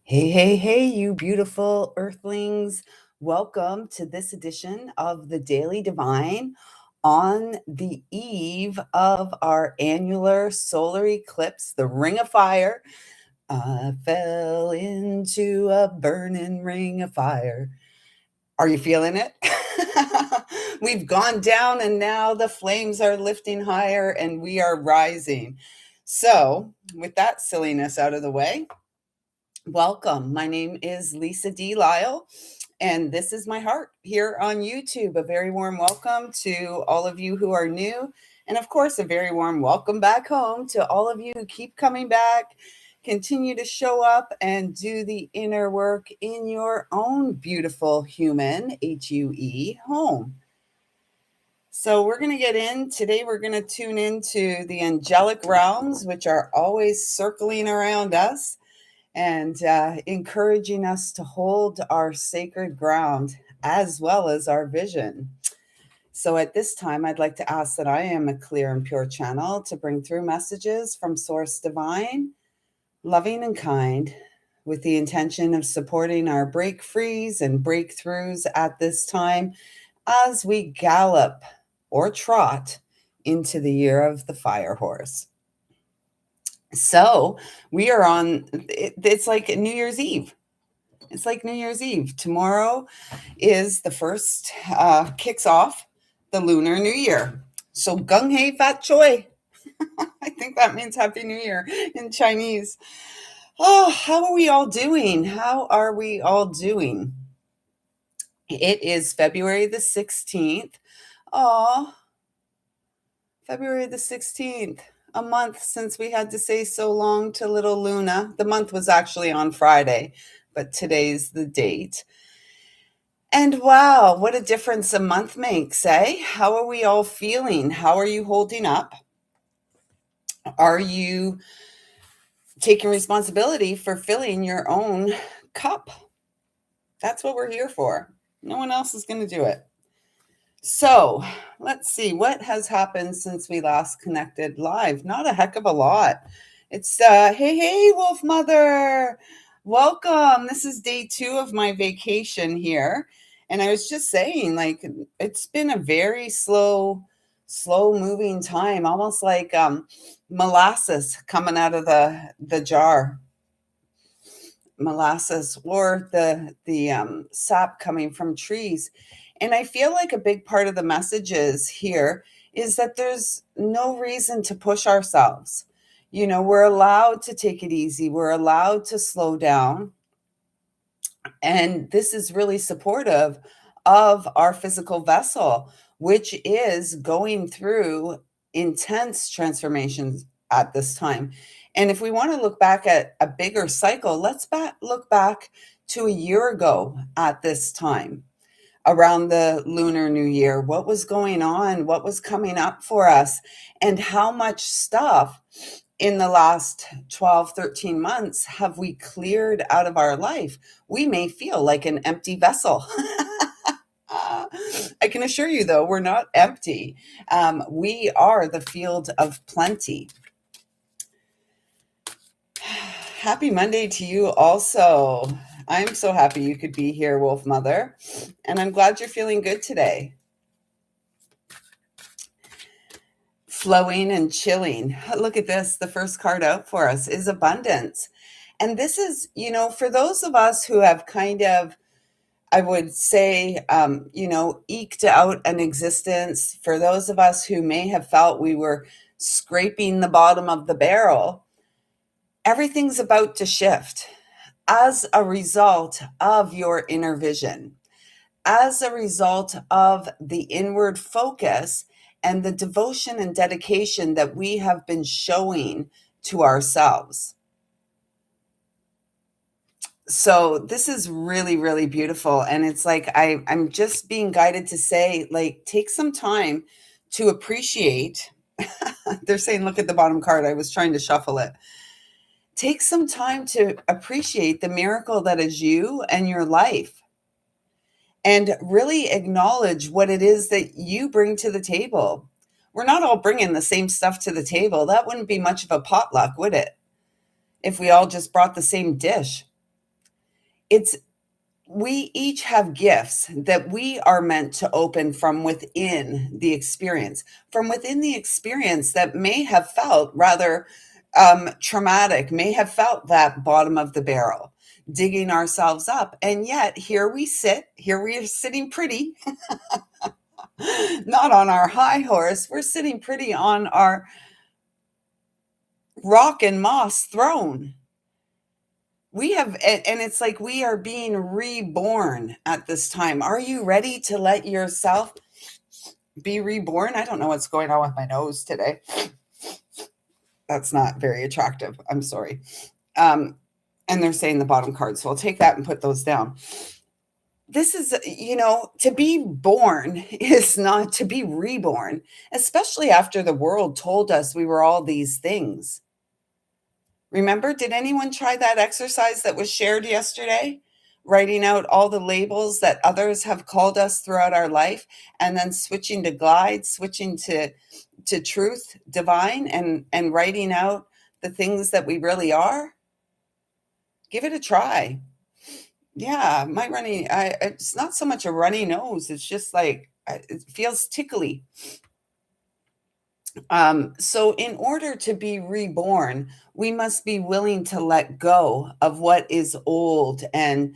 Hey, hey, hey, you beautiful earthlings. Welcome to this edition of the Daily Divine on the eve of our annular solar eclipse, the Ring of Fire. I fell into a burning ring of fire. Are you feeling it? We've gone down and now the flames are lifting higher and we are rising. So, with that silliness out of the way, welcome. My name is Lisa D. Lyle, and this is my heart here on YouTube. A very warm welcome to all of you who are new. And of course, a very warm welcome back home to all of you who keep coming back, continue to show up and do the inner work in your own beautiful human, HUE, home. So, we're going to get in today. We're going to tune into the angelic realms, which are always circling around us and encouraging us to hold our sacred ground as well as our vision. So, at this time, I'd like to ask that I am a clear and pure channel to bring through messages from Source Divine, loving and kind, with the intention of supporting our break frees and breakthroughs at this time as we gallop or trot into the year of the fire horse. So we are it's like New Year's Eve. It's like New Year's Eve. Tomorrow is the first, kicks off the Lunar New Year. So gung hei fat choi. I think that means Happy New Year in Chinese. Oh, how are we all doing? How are we all doing? It is February the 16th. Oh, February the 16th, a month since we had to say so long to little Luna. The month was actually on Friday, but today's the date. And wow, what a difference a month makes, eh? How are we all feeling? How are you holding up? Are you taking responsibility for filling your own cup? That's what we're here for. No one else is going to do it. So let's see what has happened since we last connected live. Not a heck of a lot. It's hey Wolf Mother, welcome. This is day 2 of my vacation here, and I was just saying, like, it's been a very slow moving time, almost like molasses coming out of the jar. Molasses or the sap coming from trees. And I feel like a big part of the messages here is that there's no reason to push ourselves. You know, we're allowed to take it easy, we're allowed to slow down. And this is really supportive of our physical vessel, which is going through intense transformations at this time. And if we want to look back at a bigger cycle, let's look back to a year ago at this time, around the Lunar New Year. What was going on? What was coming up for us? And how much stuff in the last 12, 13 months have we cleared out of our life? We may feel like an empty vessel. I can assure you, though, we're not empty. We are the field of plenty. Happy Monday to you also. I'm so happy you could be here, Wolf Mother, and I'm glad you're feeling good today. Flowing and chilling. Look at this. The first card out for us is abundance. And this is, you know, for those of us who have kind of, I would say, eked out an existence, for those of us who may have felt we were scraping the bottom of the barrel, everything's about to shift as a result of your inner vision, as a result of the inward focus and the devotion and dedication that we have been showing to ourselves. So this is really, really beautiful. And it's like I'm just being guided to say, like, take some time to appreciate. They're saying, look at the bottom card. I was trying to shuffle it. Take some time to appreciate the miracle that is you and your life, and really acknowledge what it is that you bring to the table. We're not all bringing the same stuff to the table. That wouldn't be much of a potluck, would it? If we all just brought the same dish. it's we each have gifts that we are meant to open from within the experience, that may have felt rather traumatic, may have felt that bottom of the barrel, digging ourselves up. And yet here we are sitting pretty, not on our high horse, we're sitting pretty on our rock and moss throne. We have, and it's like we are being reborn at this time. Are you ready to let yourself be reborn? I don't know what's going on with my nose today. That's not very attractive. I'm sorry. And they're saying the bottom card, so I'll take that and put those down. This is, to be born is not to be reborn, especially after the world told us we were all these things. Remember, did anyone try that exercise that was shared yesterday? Writing out all the labels that others have called us throughout our life, and then switching to glide, switching to truth, divine, and writing out the things that we really are? Give it a try. Yeah, it's not so much a runny nose. It's just like, it feels tickly. So in order to be reborn, we must be willing to let go of what is old and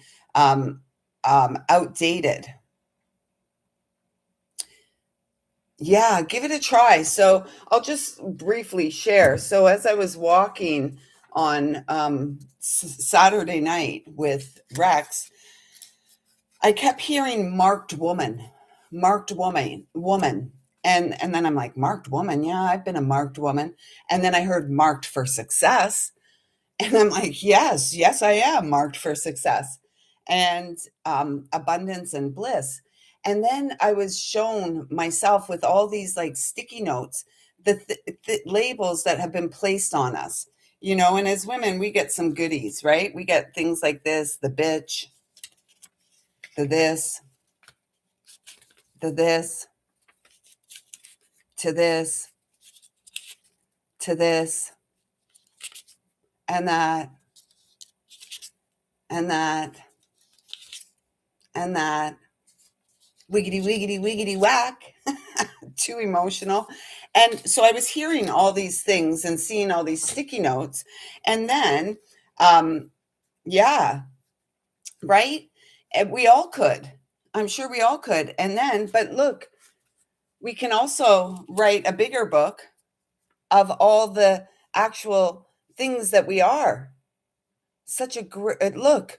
outdated. Yeah, give it a try. So I'll just briefly share. So as I was walking on Saturday night with Rex, I kept hearing marked woman, marked woman. And then I'm like, marked woman? Yeah, I've been a marked woman. And then I heard marked for success. And I'm like, yes, I am marked for success and abundance and bliss. And then I was shown myself with all these like sticky notes, the labels that have been placed on us, and as women, we get some goodies, right? We get things like this, the bitch, the this, the this, to this, to this, and that, and that, and that, wiggity, wiggity, wiggity, whack. Too emotional. And so I was hearing all these things and seeing all these sticky notes. And then, yeah, right? And we all could. I'm sure we all could. And then, but look, we can also write a bigger book of all the actual things that we are. Such a great look.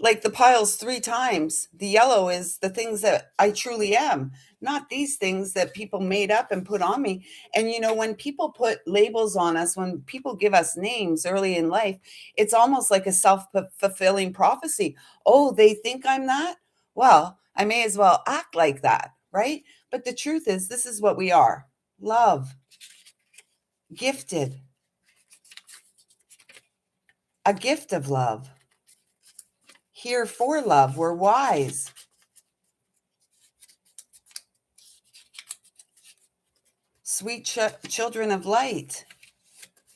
Like the piles 3 times. The yellow is the things that I truly am, not these things that people made up and put on me. And when people put labels on us, when people give us names early in life, it's almost like a self-fulfilling prophecy. Oh, they think I'm that? Well, I may as well act like that, right? But the truth is, this is what we are. Love, gifted, a gift of love. Here for love, we're wise. Sweet children of light,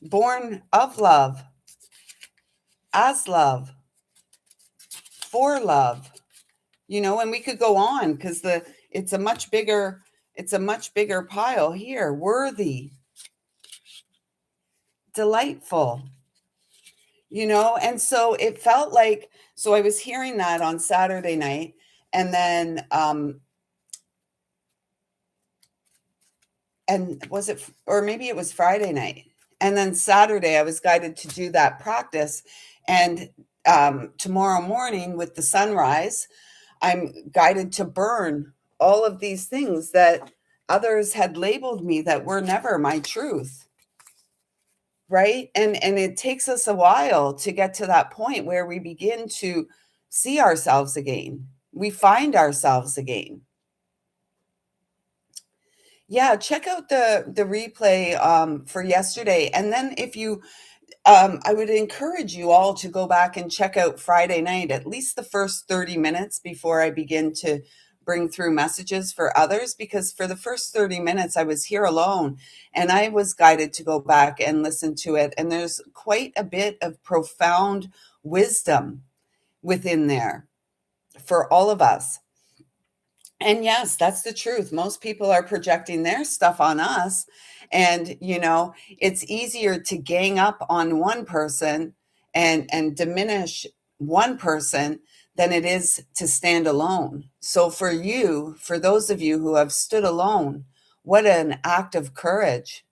born of love, as love, for love. And we could go on because it's a much bigger pile here. Worthy, delightful. And so it felt like, so I was hearing that on Saturday night, and then and was it, or maybe it was Friday night, and then Saturday I was guided to do that practice. And tomorrow morning with the sunrise, I'm guided to burn all of these things that others had labeled me that were never my truth, right? And it takes us a while to get to that point where we begin to see ourselves again, we find ourselves again. Yeah, check out the replay for yesterday. And then if you I would encourage you all to go back and check out Friday night, at least the first 30 minutes before I begin to bring through messages for others, because for the first 30 minutes I was here alone and I was guided to go back and listen to it. And there's quite a bit of profound wisdom within there for all of us. And yes, that's the truth. Most people are projecting their stuff on us. And, it's easier to gang up on one person and diminish one person than it is to stand alone. So for those of you who have stood alone, what an act of courage.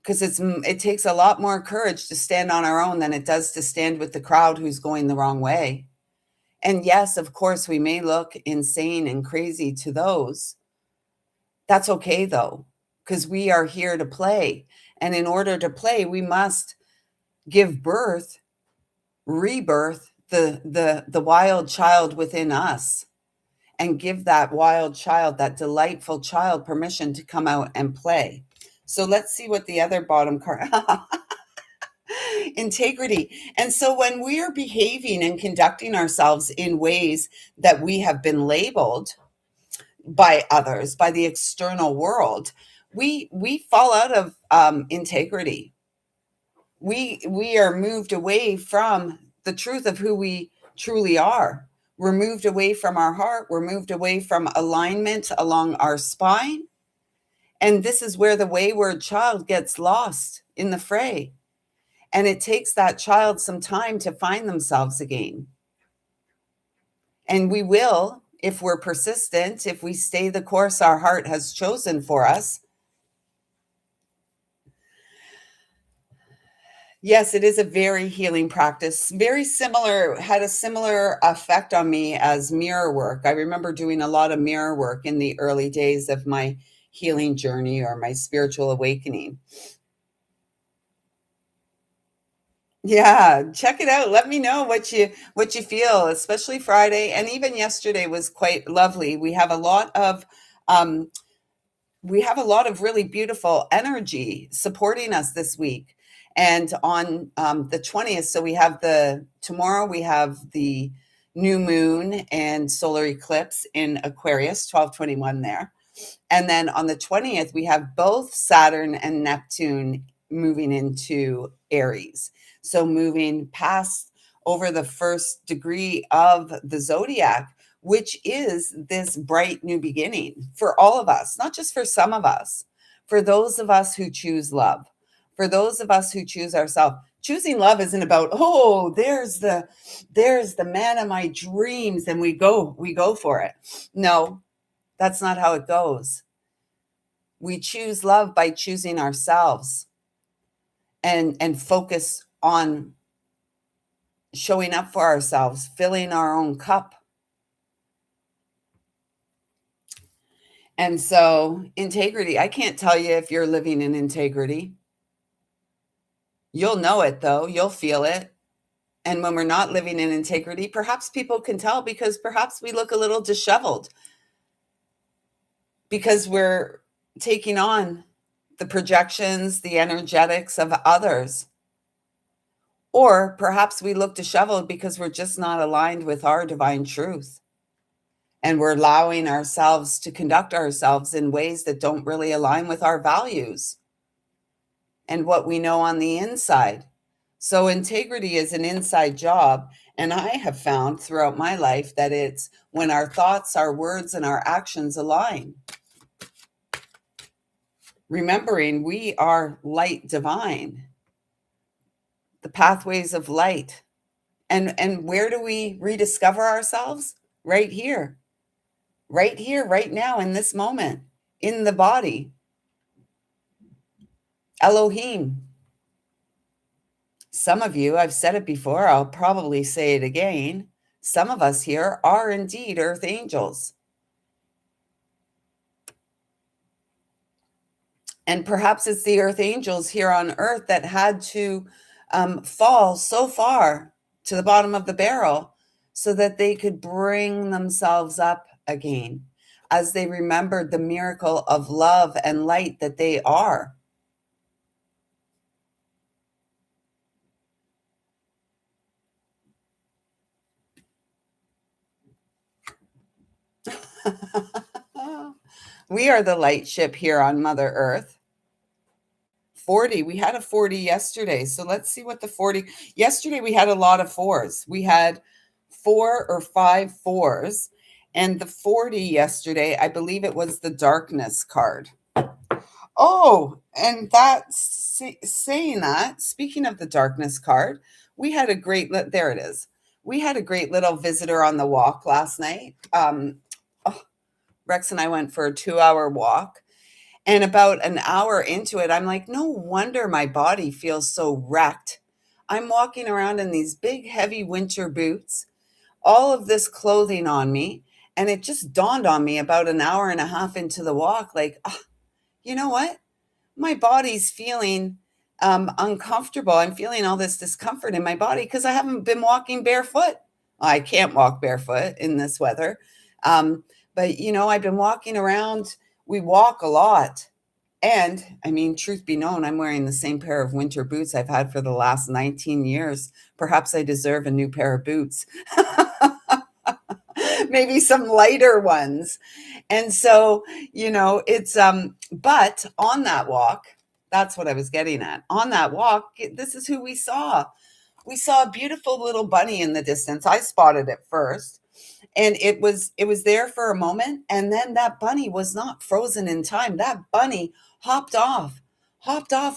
Because it takes a lot more courage to stand on our own than it does to stand with the crowd who's going the wrong way. And yes, of course, we may look insane and crazy to those. That's okay, though, because we are here to play. And in order to play, we must give birth, rebirth, the wild child within us, and give that wild child, that delightful child, permission to come out and play. So let's see what the other bottom card. Integrity. And so when we are behaving and conducting ourselves in ways that we have been labeled by others, by the external world, we fall out of integrity. We are moved away from the truth of who we truly are. We're moved away from our heart. We're moved away from alignment along our spine. And this is where the wayward child gets lost in the fray. And it takes that child some time to find themselves again. And we will, if we're persistent, if we stay the course our heart has chosen for us. Yes, it is a very healing practice. Very similar, had a similar effect on me as mirror work. I remember doing a lot of mirror work in the early days of my healing journey or my spiritual awakening. Yeah, check it out. Let me know what you feel, especially Friday, and even yesterday was quite lovely. Um we have a lot of really beautiful energy supporting us this week. And on the 20th, so tomorrow we have the new moon and solar eclipse in Aquarius, 1221 there. And then on the 20th, we have both Saturn and Neptune moving into Aries. So moving past over the first degree of the zodiac, which is this bright new beginning for all of us, not just for some of us, for those of us who choose love, for those of us who choose ourselves. Choosing love isn't about, oh, there's the man of my dreams, and we go for it. No, that's not how it goes. We choose love by choosing ourselves and focus on showing up for ourselves, filling our own cup. And so, integrity, I can't tell you if you're living in integrity. You'll know it, though. You'll feel it. And when we're not living in integrity, perhaps people can tell because perhaps we look a little disheveled because we're taking on the projections, the energetics of others. Or perhaps we look disheveled because we're just not aligned with our divine truth. And we're allowing ourselves to conduct ourselves in ways that don't really align with our values and what we know on the inside. So integrity is an inside job. And I have found throughout my life that it's when our thoughts, our words, and our actions align. Remembering we are light divine, the pathways of light. And where do we rediscover ourselves? Right here, right now, in this moment, in the body. Elohim. Some of you, I've said it before, I'll probably say it again. Some of us here are indeed earth angels. And perhaps it's the earth angels here on earth that had to fall so far to the bottom of the barrel so that they could bring themselves up again as they remembered the miracle of love and light that they are. We are the light ship here on Mother Earth, 40. We had a 40 yesterday. So let's see what the 40. Yesterday we had a lot of fours. We had 4 or 5 fours. And the 40 yesterday, I believe it was the darkness card. Oh, and saying that, speaking of the darkness card, we had a great, there it is. We had a great little visitor on the walk last night. Oh, Rex and I went for a 2-hour walk. And about an hour into it, I'm like, no wonder my body feels so wrecked. I'm walking around in these big, heavy winter boots, all of this clothing on me. And it just dawned on me about an hour and a half into the walk, like, oh, you know what? My body's feeling uncomfortable. I'm feeling all this discomfort in my body because I haven't been walking barefoot. I can't walk barefoot in this weather. But, I've been walking around. We walk a lot. And I mean, truth be known, I'm wearing the same pair of winter boots I've had for the last 19 years. Perhaps I deserve a new pair of boots. Maybe some lighter ones. And so, it's but on that walk, that's what I was getting at. On that walk, this is who we saw. We saw a beautiful little bunny in the distance. I spotted it first. And it was there for a moment, and then that bunny was not frozen in time. That bunny hopped off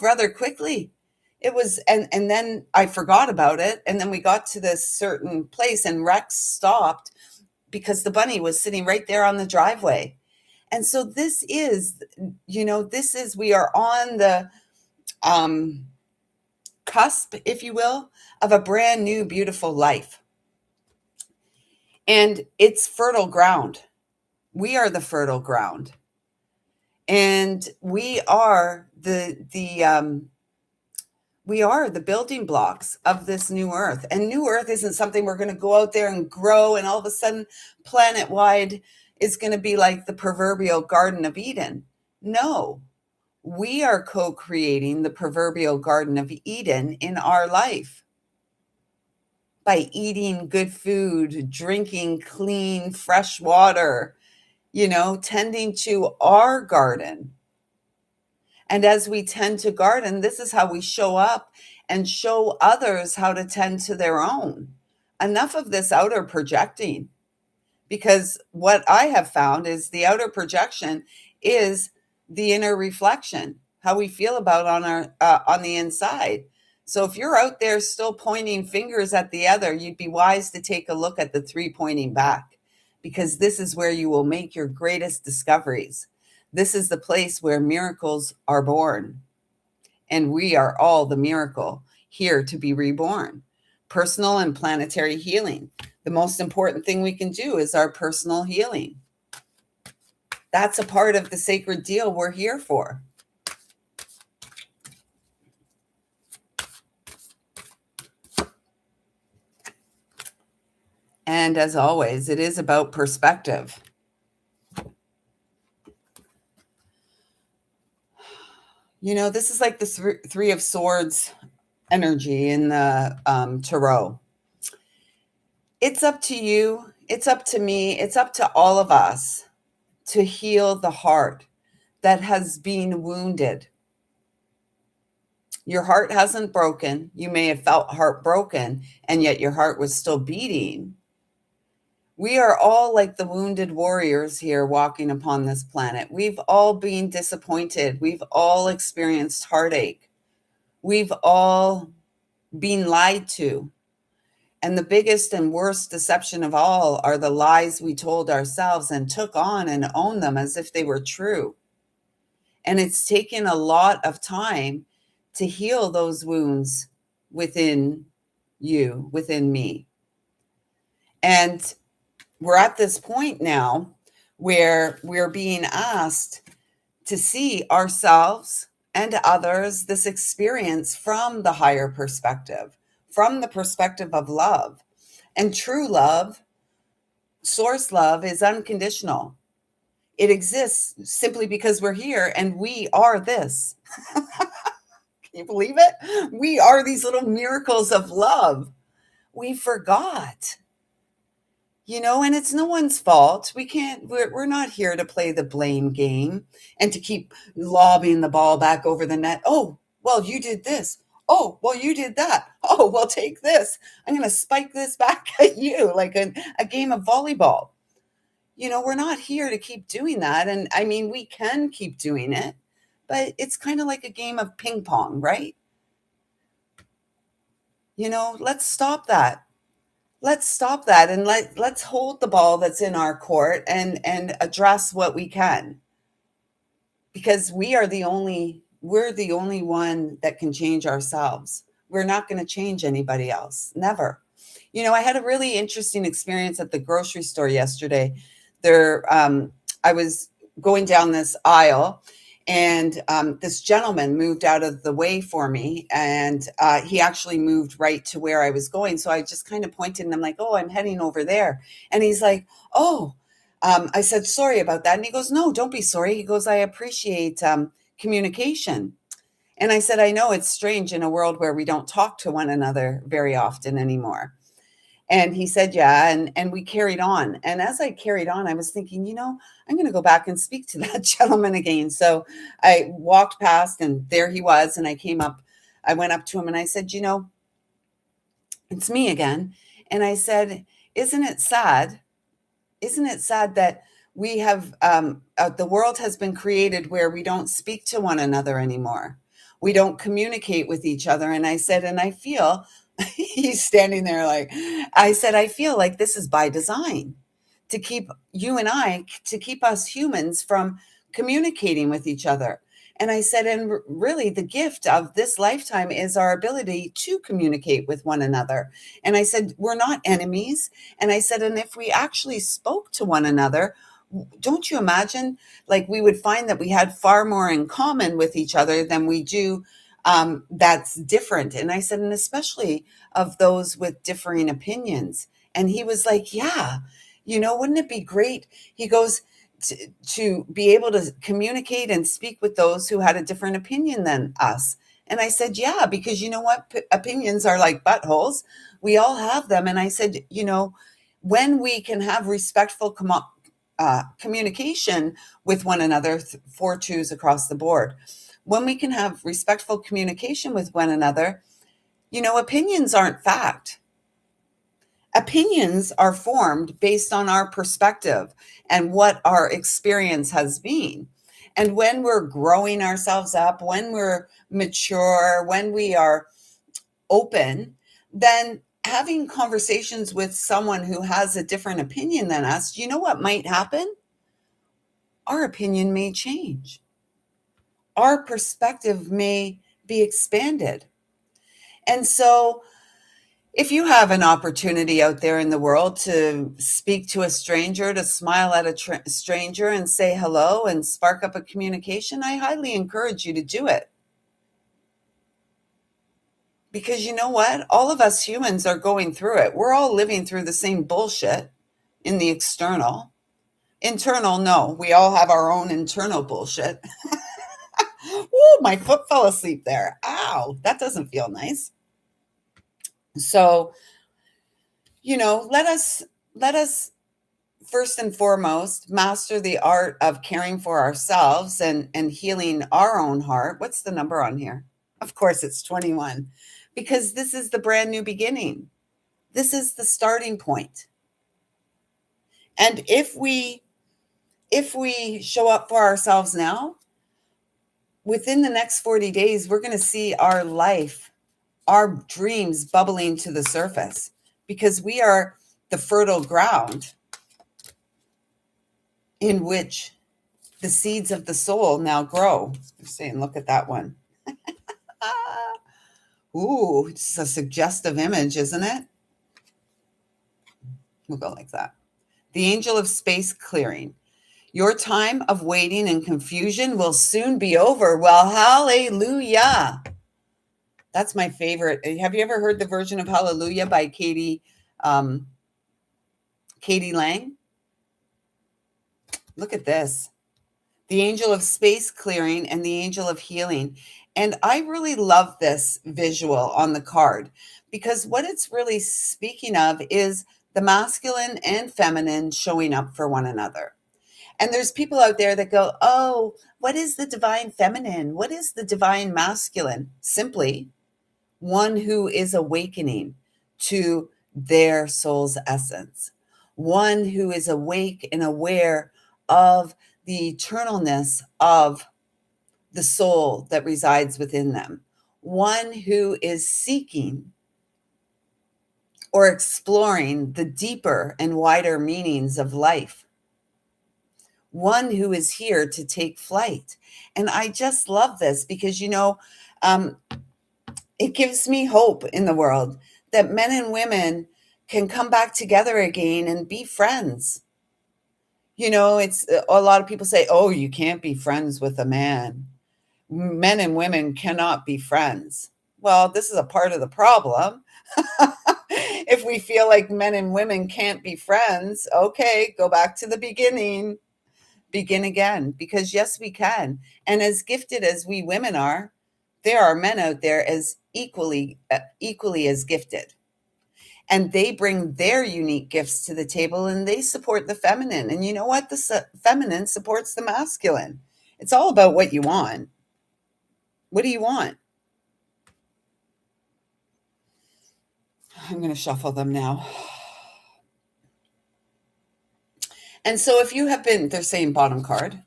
rather quickly. It was, and then I forgot about it, and then we got to this certain place, and Rex stopped because the bunny was sitting right there on the driveway. And so this is, we are on the cusp, if you will, of a brand new, beautiful life. And it's fertile ground. We are the fertile ground. And we are the building blocks of this new earth. And new earth isn't something we're going to go out there and grow, and all of a sudden planet wide is going to be like the proverbial Garden of Eden. No, we are co-creating the proverbial Garden of Eden in our life by eating good food, drinking clean, fresh water, tending to our garden. And as we tend to garden, this is how we show up and show others how to tend to their own. Enough of this outer projecting, because what I have found is the outer projection is the inner reflection, how we feel about on the inside. So if you're out there still pointing fingers at the other, you'd be wise to take a look at the 3 pointing back, because this is where you will make your greatest discoveries. This is the place where miracles are born. And we are all the miracle here to be reborn. Personal and planetary healing. The most important thing we can do is our personal healing. That's a part of the sacred deal we're here for. And as always, it is about perspective. This is like the 3 of Swords energy in the tarot. It's up to you. It's up to me. It's up to all of us to heal the heart that has been wounded. Your heart hasn't broken. You may have felt heartbroken, and yet your heart was still beating. We are all like the wounded warriors here walking upon this planet. We've all been disappointed. We've all experienced heartache. We've all been lied to. And the biggest and worst deception of all are the lies we told ourselves and took on and owned them as if they were true. And it's taken a lot of time to heal those wounds within you, within me. And we're at this point now where we're being asked to see ourselves and others, this experience from the higher perspective, from the perspective of love. And true love, source love, is unconditional. It exists simply because we're here and we are this. Can you believe it? We are these little miracles of love. We forgot. And it's no one's fault. We're not here to play the blame game and to keep lobbing the ball back over the net. Oh, well, you did this. Oh, well, you did that. Oh, well, take this. I'm going to spike this back at you like a game of volleyball. We're not here to keep doing that. And I mean, we can keep doing it, but it's kind of like a game of ping pong, right? Let's stop that. Let's stop that and let's hold the ball that's in our court and address what we can, because we're the only one that can change ourselves. We're not going to change anybody else. Never. I had a really interesting experience at the grocery store yesterday. I was going down this aisle, and this gentleman moved out of the way for me, and he actually moved right to where I was going. So I just kind of pointed, and I'm like, "Oh, I'm heading over there." And he's like, "Oh." I said, "Sorry about that." And he goes, "No, don't be sorry." He goes, "I appreciate communication." And I said, "I know it's strange in a world where we don't talk to one another very often anymore." And he said, "Yeah." And we carried on. And as I carried on, I was thinking, I'm going to go back and speak to that gentleman again. So I walked past, and there he was. And I went up to him, and I said, "It's me again." And I said, "Isn't it sad? Isn't it sad that we have the world has been created where we don't speak to one another anymore? We don't communicate with each other." And I said, and I feel he's standing there like, I said, "I feel like this is by design to keep to keep us humans from communicating with each other." And I said, and really the gift of this lifetime is our ability to communicate with one another. And I said, we're not enemies. And I said, and if we actually spoke to one another, don't you imagine, like, we would find that we had far more in common with each other than we do that's different. And I said, and especially of those with differing opinions. And he was like, "Yeah, wouldn't it be great?" He goes, to be able to communicate and speak with those who had a different opinion than us. And I said, "Yeah, because you know what? Opinions are like buttholes. We all have them." And I said, when we can have respectful communication with one another, 4 twos across the board, when we can have respectful communication with one another, opinions aren't fact. Opinions are formed based on our perspective and what our experience has been. And when we're growing ourselves up, when we're mature, when we are open, then having conversations with someone who has a different opinion than us, you know what might happen? Our opinion may change. Our perspective may be expanded. And so, if you have an opportunity out there in the world to speak to a stranger, to smile at a stranger and say hello and spark up a communication, I highly encourage you to do it. Because you know what? All of us humans are going through it. We're all living through the same bullshit in the external. Internal, no. We all have our own internal bullshit. Oh, my foot fell asleep there. Ow, that doesn't feel nice. So, let us first and foremost master the art of caring for ourselves and healing our own heart. What's the number on here? Of course, it's 21, because this is the brand new beginning. This is the starting point. And if we show up for ourselves now, within the next 40 days, we're going to see our life, our dreams bubbling to the surface, because we are the fertile ground in which the seeds of the soul now grow. I'm saying, look at that one. Ooh, it's a suggestive image, isn't it? We'll go like that. The angel of space clearing. Your time of waiting and confusion will soon be over. Well, hallelujah. That's my favorite. Have you ever heard the version of Hallelujah by Katie Lang? Look at this. The angel of space clearing and the angel of healing. And I really love this visual on the card, because what it's really speaking of is the masculine and feminine showing up for one another. And there's people out there that go, oh, what is the divine feminine? What is the divine masculine? Simply one who is awakening to their soul's essence, one who is awake and aware of the eternalness of the soul that resides within them, one who is seeking or exploring the deeper and wider meanings of life, one who is here to take flight. And I just love this because, um, it gives me hope in the world that men and women can come back together again and be friends. It's a lot of people say, oh, you can't be friends with a man. Men and women cannot be friends. Well, this is a part of the problem. If we feel like men and women can't be friends, okay, go back to the beginning, begin again, because yes, we can. And as gifted as we women are, there are men out there as equally as gifted. And they bring their unique gifts to the table and they support the feminine. And you know what? The feminine supports the masculine. It's all about what you want. What do you want? I'm going to shuffle them now. And so if you have been, they're saying bottom card.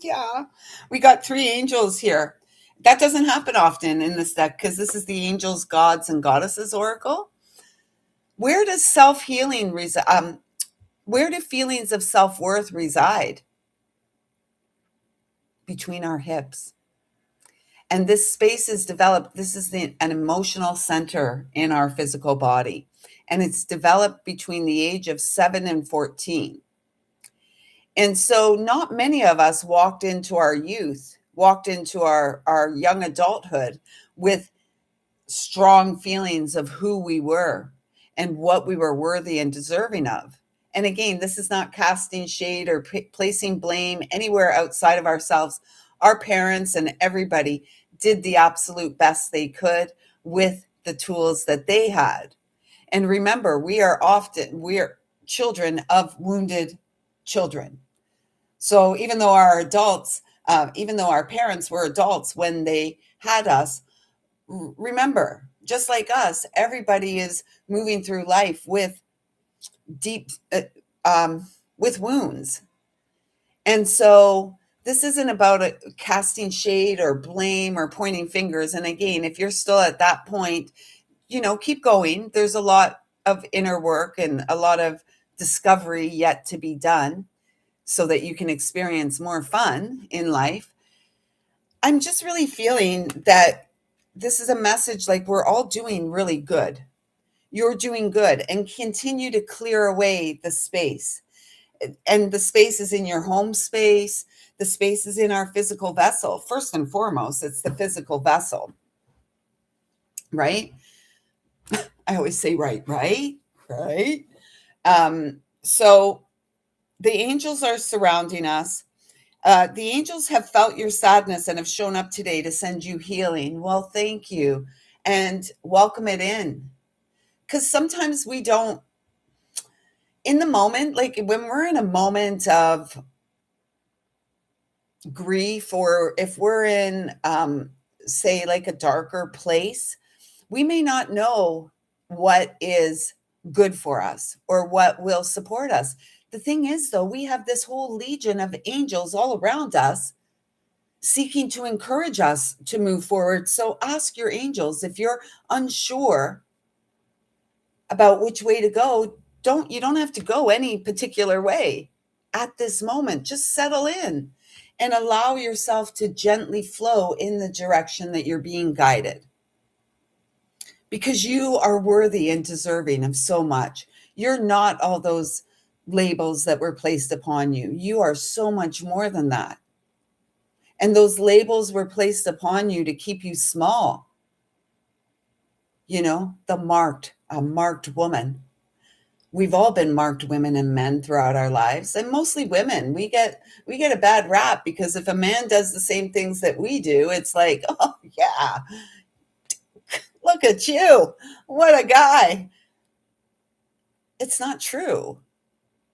Yeah, we got 3 angels here. That doesn't happen often in this deck because this is the angels, gods, and goddesses oracle. Where does self-healing reside? Where do feelings of self-worth reside? Between our hips. And this space is developed. This is an emotional center in our physical body. And it's developed between the age of 7 and 14. And so not many of us walked into our youth, walked into our young adulthood with strong feelings of who we were and what we were worthy and deserving of. And again, this is not casting shade or placing blame anywhere outside of ourselves. Our parents and everybody did the absolute best they could with the tools that they had. And remember, we're children of wounded children. So even though even though our parents were adults when they had us, remember, just like us, everybody is moving through life with deep, with wounds. And so this isn't about casting shade or blame or pointing fingers. And again, if you're still at that point, keep going. There's a lot of inner work and a lot of discovery yet to be done so that you can experience more fun in life. I'm just really feeling that this is a message like we're all doing really good. You're doing good, and continue to clear away the space. And the space is in your home space. The space is in our physical vessel. First and foremost, it's the physical vessel, right? I always say right. So the angels are surrounding us. The angels have felt your sadness and have shown up today to send you healing. Well, thank you. And welcome it in. Because sometimes we don't, in the moment, like when we're in a moment of grief, or if we're in, say, like a darker place, we may not know what is good for us or what will support us. The thing is, though, we have this whole legion of angels all around us seeking to encourage us to move forward. So ask your angels if you're unsure about which way to go. You don't have to go any particular way at this moment. Just settle in and allow yourself to gently flow in the direction that you're being guided. Because you are worthy and deserving of so much. You're not all those labels that were placed upon you. You are so much more than that. And those labels were placed upon you to keep you small. A marked woman. We've all been marked women and men throughout our lives, and mostly women. We get a bad rap because if a man does the same things that we do, it's like, oh yeah, look at you. What a guy. It's not true.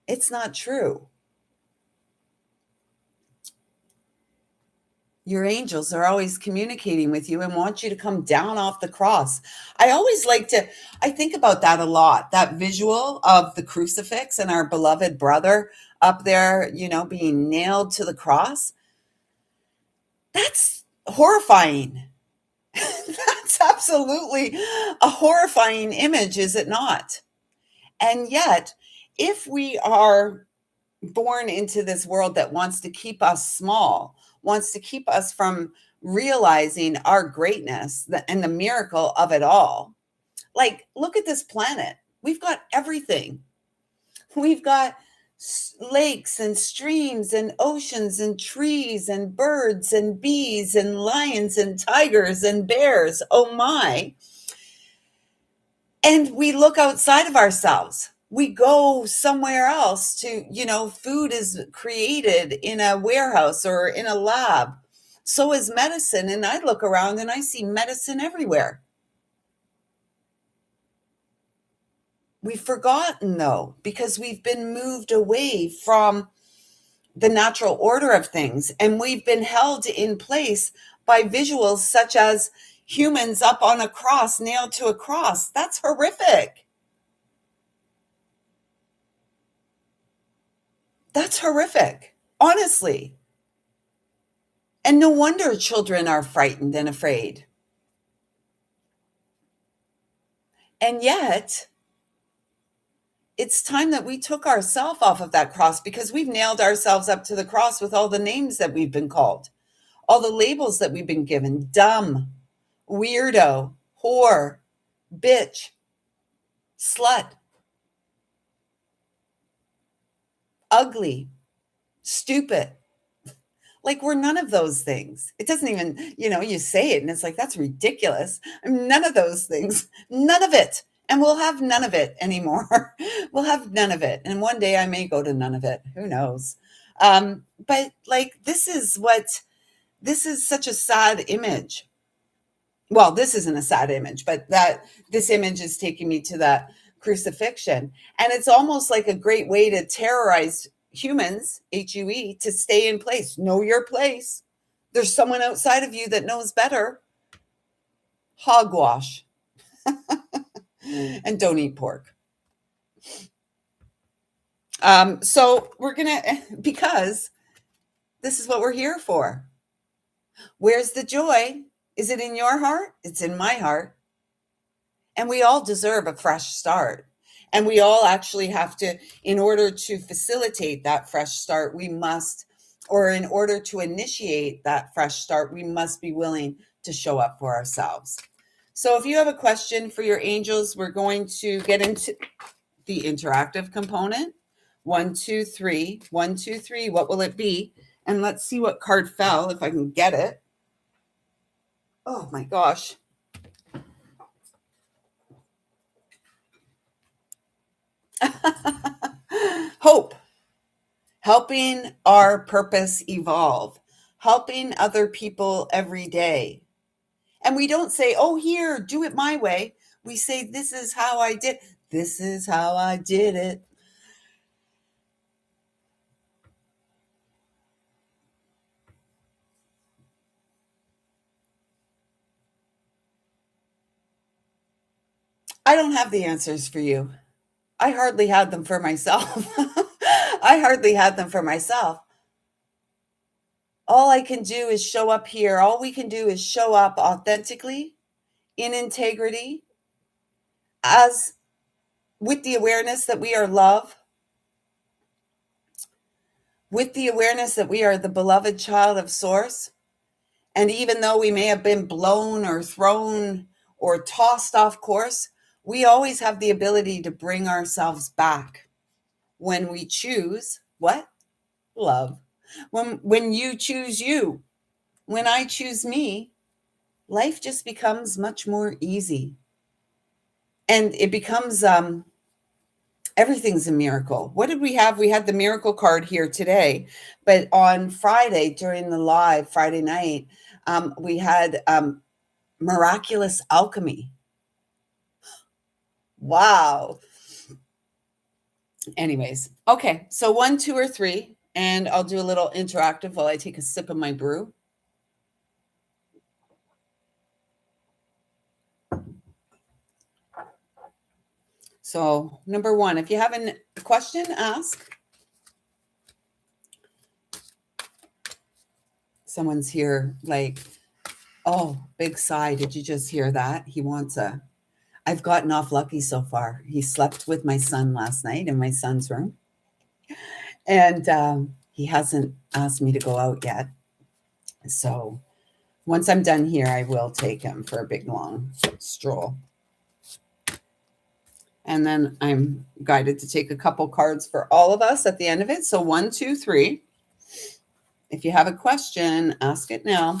It's not true. Your angels are always communicating with you and want you to come down off the cross. I always like to, I think about that a lot, that visual of the crucifix and our beloved brother up there, being nailed to the cross. That's horrifying. That's absolutely a horrifying image, is it not? And yet, if we are born into this world that wants to keep us small, wants to keep us from realizing our greatness and the miracle of it all. Like, look at this planet. We've got everything. We've got lakes and streams and oceans and trees and birds and bees and lions and tigers and bears. Oh my. And we look outside of ourselves. We go somewhere else to, food is created in a warehouse or in a lab. So is medicine. And I look around and I see medicine everywhere. We've forgotten, though, because we've been moved away from the natural order of things. And we've been held in place by visuals such as humans up on a cross, nailed to a cross. That's horrific. That's horrific, honestly. And no wonder children are frightened and afraid. And yet, it's time that we took ourselves off of that cross, because we've nailed ourselves up to the cross with all the names that we've been called, all the labels that we've been given: dumb, weirdo, whore, bitch, slut, ugly, stupid. Like, we're none of those things. It doesn't even, you say it and it's like, that's ridiculous. I'm none of those things, none of it. And we'll have none of it anymore. We'll have none of it. And one day I may go to none of it. Who knows? But like, this is such a sad image. Well, this isn't a sad image, but this image is taking me to that crucifixion. And it's almost like a great way to terrorize humans, HUE, to stay in place. Know your place. There's someone outside of you that knows better. Hogwash. And don't eat pork. So we're going to, because this is what we're here for. Where's the joy? Is it in your heart? It's in my heart. And we all deserve a fresh start. And we all actually have to, in order to facilitate that fresh start, or in order to initiate that fresh start, we must be willing to show up for ourselves. So if you have a question for your angels, we're going to get into the interactive component. 1, 2, 3, 1, 2, 3. What will it be? And let's see what card fell, if I can get it. Oh my gosh. Hope. Helping our purpose evolve. Helping other people every day. And we don't say, oh, here, do it my way. We say, this is how I did. This is how I did it. I don't have the answers for you. I hardly had them for myself. I hardly had them for myself. All I can do is show up here. All we can do is show up authentically, in integrity, as with the awareness that we are love, with the awareness that we are the beloved child of Source. And even though we may have been blown or thrown or tossed off course, we always have the ability to bring ourselves back when we choose what? Love. When you choose you, when I choose me, life just becomes much more easy. And it becomes everything's a miracle. What did we have? We had the miracle card here today, but on Friday during the live Friday night, we had miraculous alchemy. Wow. Anyways, okay. So 1, 2, or 3, and I'll do a little interactive while I take a sip of my brew. So number 1, if you have a question, ask. Someone's here like, oh, big sigh. Did you just hear that? He wants a, I've gotten off lucky so far. He slept with my son last night in my son's room. And he hasn't asked me to go out yet. So once I'm done here, I will take him for a big, long stroll. And then I'm guided to take a couple cards for all of us at the end of it. So 1, 2, 3. If you have a question, ask it now.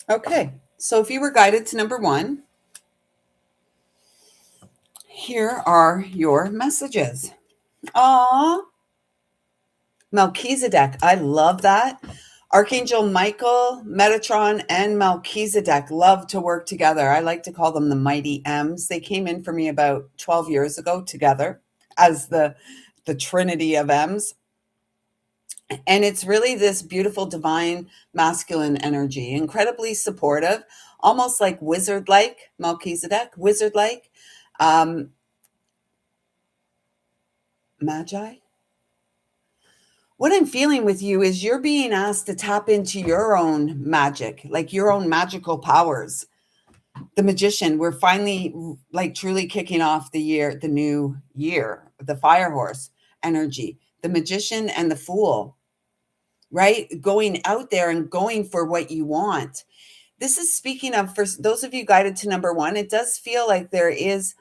Okay, so if you were guided to number 1, here are your messages. Aww. Melchizedek, I love that. Archangel Michael, Metatron, and Melchizedek love to work together. I like to call them the mighty M's. They came in for me about 12 years ago together as the trinity of M's. And it's really this beautiful divine masculine energy, incredibly supportive, almost like wizard-like, Melchizedek, wizard-like, magi. What I'm feeling with you is you're being asked to tap into your own magic, like your own magical powers. The magician, we're finally like truly kicking off the new year, the fire horse energy, the magician and the fool, right? Going out there and going for what you want. This is speaking of, for those of you guided to number 1, it does feel like there is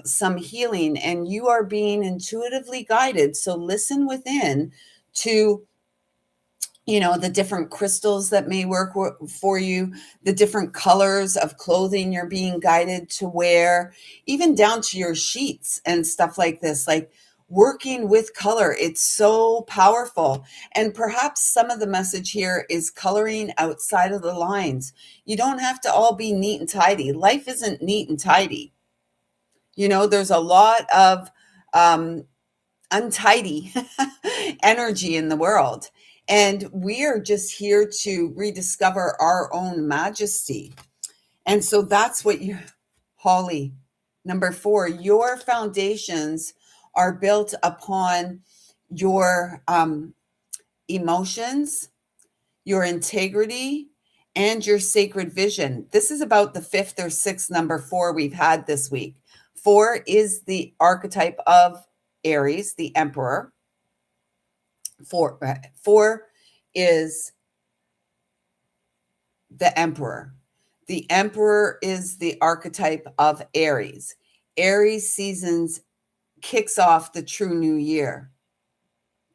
some healing and you are being intuitively guided. So listen within to, you know, the different crystals that may work for you, the different colors of clothing you're being guided to wear, even down to your sheets and stuff like this, like working with color. It's so powerful. And perhaps some of the message here is coloring outside of the lines. You don't have to all be neat and tidy. Life isn't neat and tidy. You know, there's a lot of untidy energy in the world. And we are just here to rediscover our own majesty. And so that's what you, Holly, number 4, your foundations are built upon your emotions, your integrity, and your sacred vision. This is about the 5th or 6th number 4 we've had this week. 4 is the archetype of Aries, the emperor. 4 is the emperor. The emperor is the archetype of Aries. Aries seasons kicks off the true new year.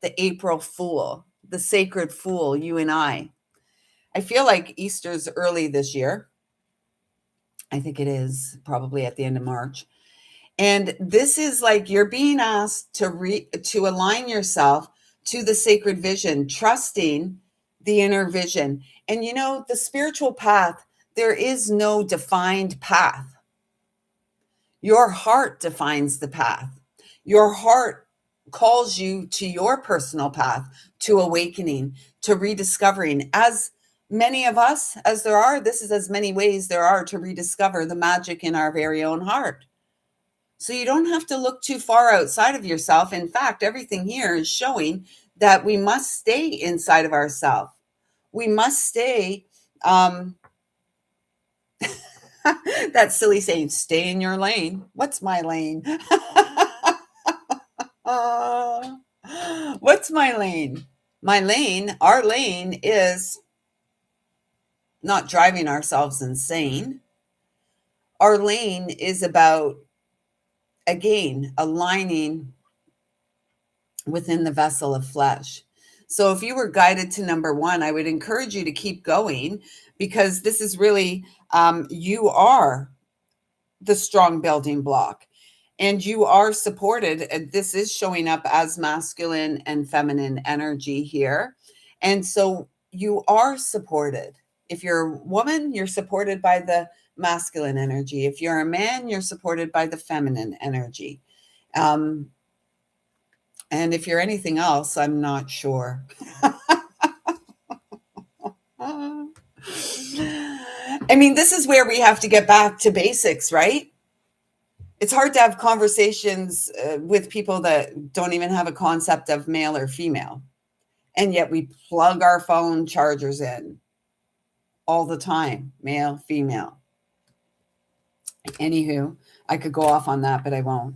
The April Fool, the sacred fool, you and I. I feel like Easter's early this year. I think it is probably at the end of March. And this is like you're being asked to align yourself to the sacred vision, trusting the inner vision. And you know, the spiritual path, there is no defined path. Your heart defines the path. Your heart calls you to your personal path, to awakening, to rediscovering. As many of us as there are, this is as many ways there are to rediscover the magic in our very own heart. So you don't have to look too far outside of yourself. In fact, everything here is showing that we must stay inside of ourselves. We must stay, that silly saying, stay in your lane. What's my lane? What's my lane? My lane, our lane is not driving ourselves insane. Our lane is about, again, aligning within the vessel of flesh. So if you were guided to number 1, I would encourage you to keep going, because this is really, you are the strong building block. And you are supported. This is showing up as masculine and feminine energy here. And so you are supported. If you're a woman, you're supported by the masculine energy. If you're a man, you're supported by the feminine energy. And if you're anything else, I'm not sure. I mean, this is where we have to get back to basics, right? It's hard to have conversations with people that don't even have a concept of male or female. And yet we plug our phone chargers in all the time, male, female. Anywho, I could go off on that, but I won't.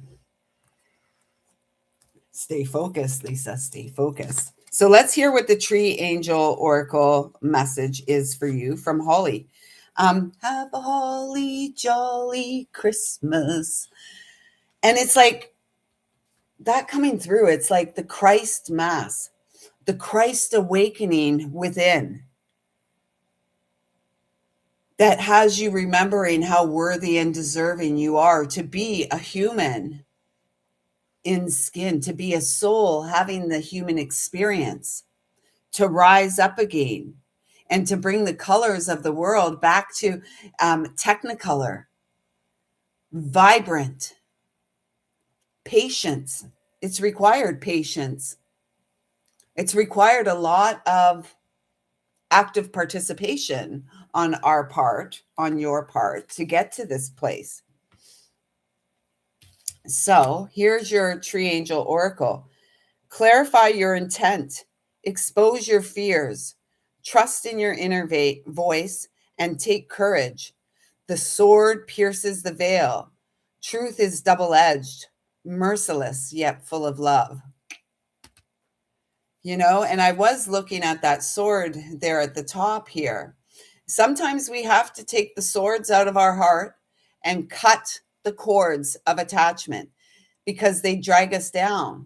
Stay focused, Lisa, stay focused. So let's hear what the Tree Angel Oracle message is for you from Holly. Have a holly jolly Christmas. And it's like that coming through. It's like the Christ Mass, the Christ awakening within that has you remembering how worthy and deserving you are to be a human in skin, to be a soul having the human experience, to rise up again, and to bring the colors of the world back to technicolor, vibrant, patience. It's required patience. It's required a lot of active participation on our part, on your part, to get to this place. So here's your Tree Angel Oracle. Clarify your intent, expose your fears, trust in your inner voice, and take courage. The sword pierces the veil. Truth is double-edged, merciless, yet full of love. You know, and I was looking at that sword there at the top here. Sometimes we have to take the swords out of our heart and cut the cords of attachment because they drag us down.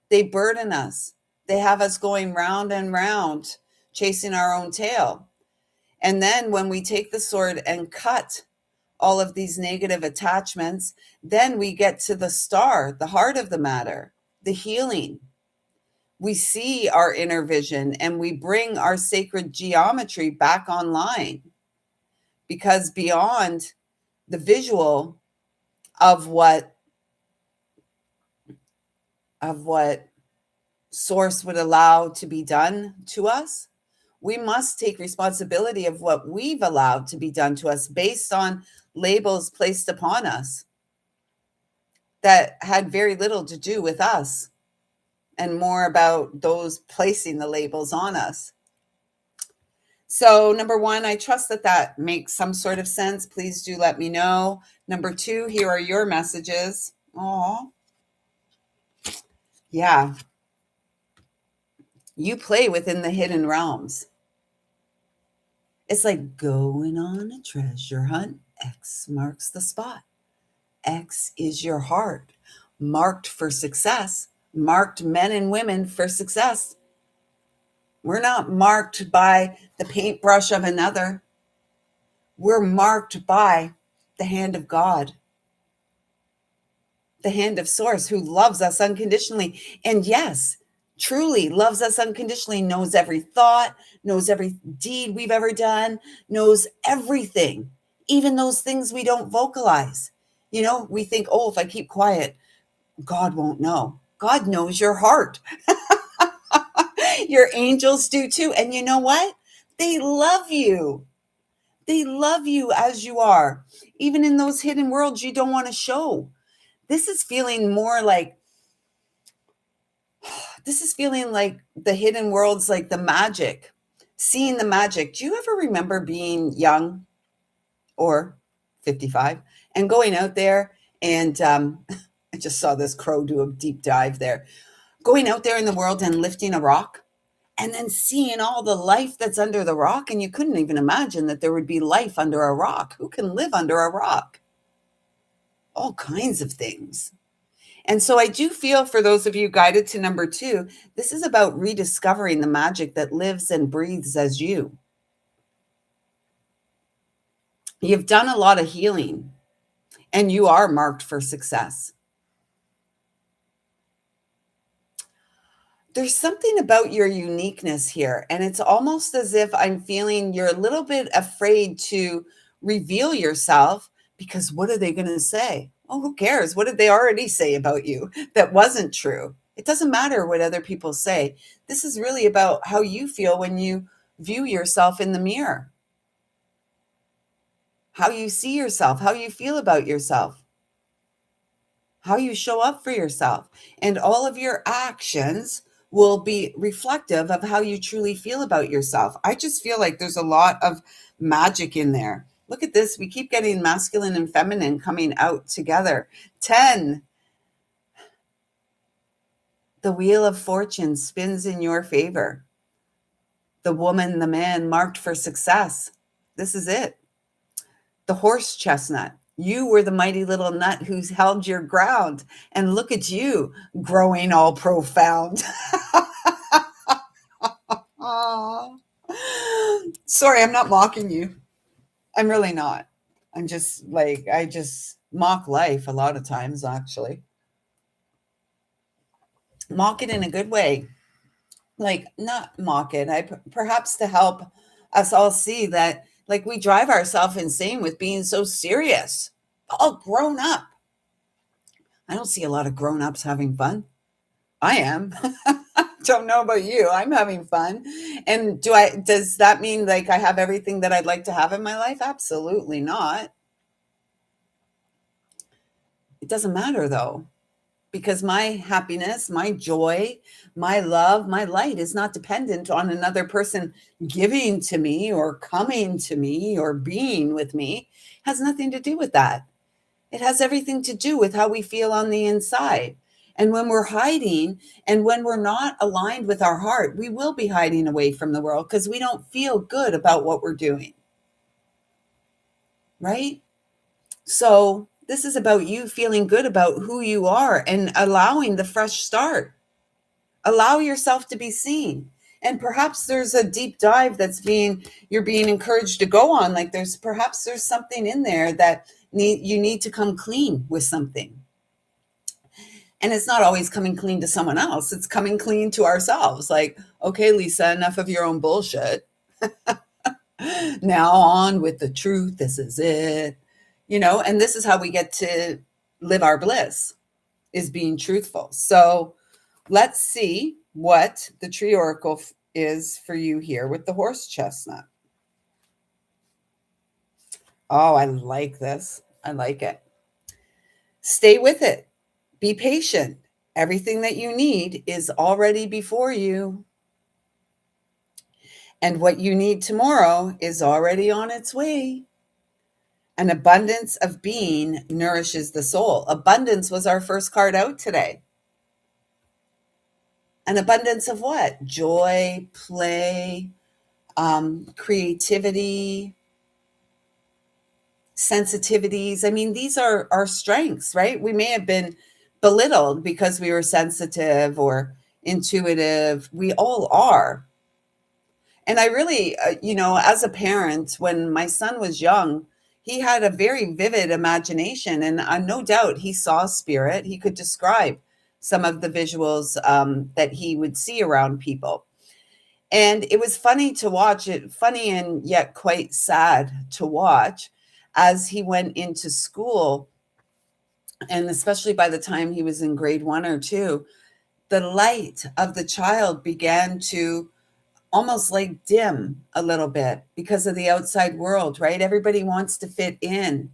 They burden us. They have us going round and round, chasing our own tail. And then when we take the sword and cut all of these negative attachments, then we get to the star, the heart of the matter, the healing. We see our inner vision and we bring our sacred geometry back online, because beyond the visual of what source would allow to be done to us, we must take responsibility of what we've allowed to be done to us based on labels placed upon us that had very little to do with us and more about those placing the labels on us. So number one, I trust that that makes some sort of sense. Please do let me know. Number two, here are your messages. Oh, yeah. You play within the hidden realms. It's like going on a treasure hunt. X marks the spot. X is your heart, marked for success, marked men and women for success. We're not marked by the paintbrush of another. We're marked by the hand of God, the hand of Source, who loves us unconditionally. And yes, truly loves us unconditionally, knows every thought, knows every deed we've ever done, knows everything, even those things we don't vocalize. You know, we think, oh, if I keep quiet, God won't know. God knows your heart. Your angels do too. And you know what? They love you. They love you as you are, even in those hidden worlds you don't want to show. This is feeling more like, the hidden worlds, like the magic, seeing the magic. Do you ever remember being young or 55 and going out there and I just saw this crow do a deep dive there, going out there in the world and lifting a rock and then seeing all the life that's under the rock. And you couldn't even imagine that there would be life under a rock. Who can live under a rock? All kinds of things. And so I do feel for those of you guided to number two, this is about rediscovering the magic that lives and breathes as you. You've done a lot of healing. and you are marked for success. There's something about your uniqueness here, and it's almost as if I'm feeling you're a little bit afraid to reveal yourself because what are they going to say? Oh, who cares? What did they already say about you that wasn't true? It doesn't matter what other people say. This is really about how you feel when you view yourself in the mirror, how you see yourself, how you feel about yourself, how you show up for yourself. And all of your actions will be reflective of how you truly feel about yourself. I just feel like there's a lot of magic in there. Look at this. We keep getting masculine and feminine coming out together. 10, the wheel of fortune spins in your favor. The woman, the man marked for success. This is it. The horse chestnut. You were the mighty little nut who's held your ground. And look at you growing all profound. Aw. Sorry, I'm not mocking you. I'm really not. I'm just like, I just mock life a lot of times, actually. Mock it in a good way. Like, not mock it. Perhaps to help us all see that, like, we drive ourselves insane with being so serious, all grown up. I don't see a lot of grown ups having fun. I am. Don't know about you. I'm having fun. And does that mean like I have everything that I'd like to have in my life? Absolutely not. It doesn't matter though, because my happiness, my joy, my love, my light is not dependent on another person giving to me or coming to me or being with me. It has nothing to do with that. It has everything to do with how we feel on the inside. And when we're hiding and when we're not aligned with our heart, we will be hiding away from the world because we don't feel good about what we're doing. Right? So, this is about you feeling good about who you are and allowing the fresh start. Allow yourself to be seen. And perhaps there's a deep dive you're being encouraged to go on. Like there's something in there that you need to come clean with something. And it's not always coming clean to someone else. It's coming clean to ourselves. Like, okay, Lisa, enough of your own bullshit. Now on with the truth. This is it. And this is how we get to live our bliss, is being truthful. So let's see what the tree oracle is for you here with the horse chestnut. Oh, I like this. I like it. Stay with it. Be patient. Everything that you need is already before you. And what you need tomorrow is already on its way. An abundance of being nourishes the soul. Abundance was our first card out today. An abundance of what? Joy, play, creativity, sensitivities. I mean, these are our strengths, right? We may have been belittled because we were sensitive or intuitive. We all are. And I really, as a parent, when my son was young, he had a very vivid imagination. And no doubt he saw spirit. He could describe some of the visuals that he would see around people. And it was funny to watch it, funny and yet quite sad to watch as he went into school. And especially by the time he was in grade 1 or 2, the light of the child began to almost like dim a little bit because of the outside world, right? Everybody wants to fit in.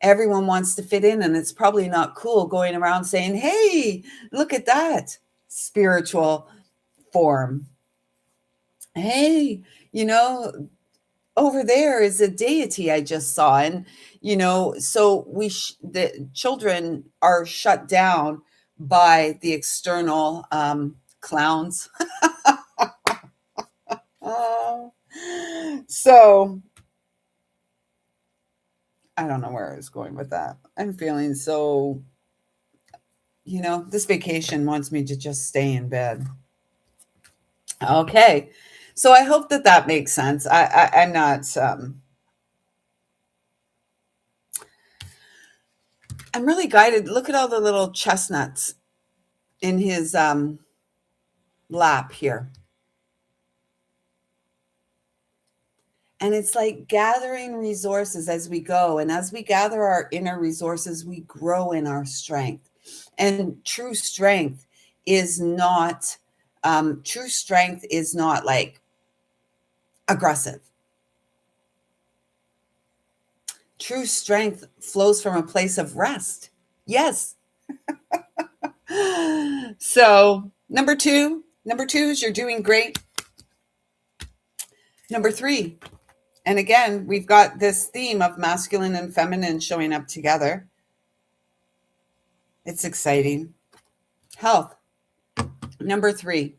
Everyone wants to fit in. And it's probably not cool going around saying, hey, look at that spiritual form. Hey, over there is a deity I just saw. And, so the children are shut down by the external clowns. So I don't know where I was going with that. I'm feeling so, this vacation wants me to just stay in bed. Okay. So I hope that makes sense. I'm not, I'm really guided. Look at all the little chestnuts in his lap here. And it's like gathering resources as we go. And as we gather our inner resources, we grow in our strength. And true strength is not like aggressive. True strength flows from a place of rest. Yes. So number two is you're doing great. Number 3, and again, we've got this theme of masculine and feminine showing up together. It's exciting. Health. Number 3,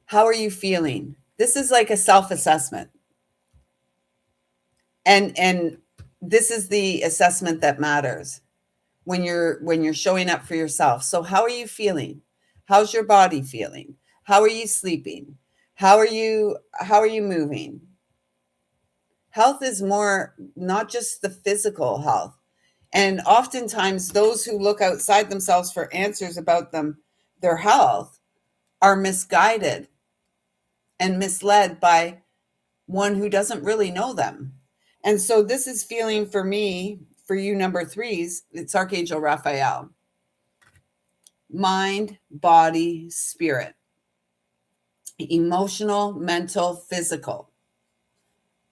how are you feeling? This is like a self-assessment. And this is the assessment that matters when you're showing up for yourself. So how are you feeling? How's your body feeling? How are you sleeping? How are you moving? Health is more not just the physical health. And oftentimes those who look outside themselves for answers about their health are misguided and misled by one who doesn't really know them. And so this is feeling for me, for you number 3s, it's Archangel Raphael. Mind, body, spirit. Emotional, mental, physical.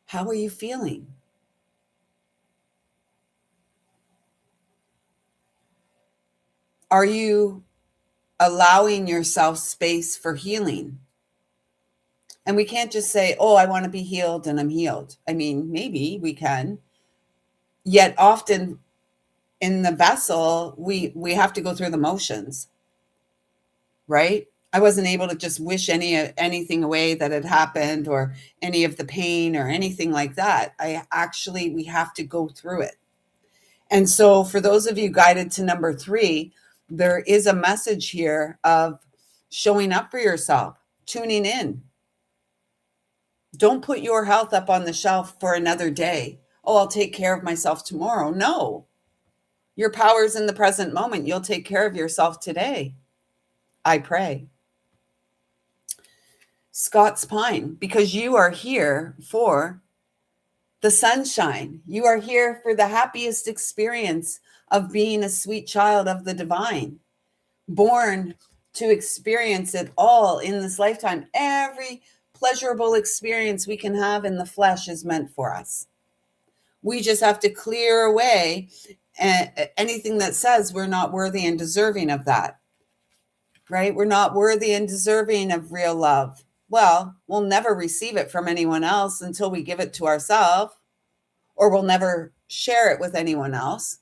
How are you feeling? Are you allowing yourself space for healing? And we can't just say, oh, I want to be healed and I'm healed. I mean, maybe we can. Yet often in the vessel, we have to go through the motions, right? I wasn't able to just wish anything away that had happened or any of the pain or anything like that. We have to go through it. And so for those of you guided to number 3, there is a message here of showing up for yourself, tuning in. Don't put your health up on the shelf for another day. Oh, I'll take care of myself tomorrow. No, your power's in the present moment. You'll take care of yourself today. I pray. Scott's Pine, because you are here for the sunshine. You are here for the happiest experience of being a sweet child of the divine, born to experience it all in this lifetime. Every pleasurable experience we can have in the flesh is meant for us. We just have to clear away anything that says we're not worthy and deserving of that, right? We're not worthy and deserving of real love. Well, we'll never receive it from anyone else until we give it to ourselves, or we'll never share it with anyone else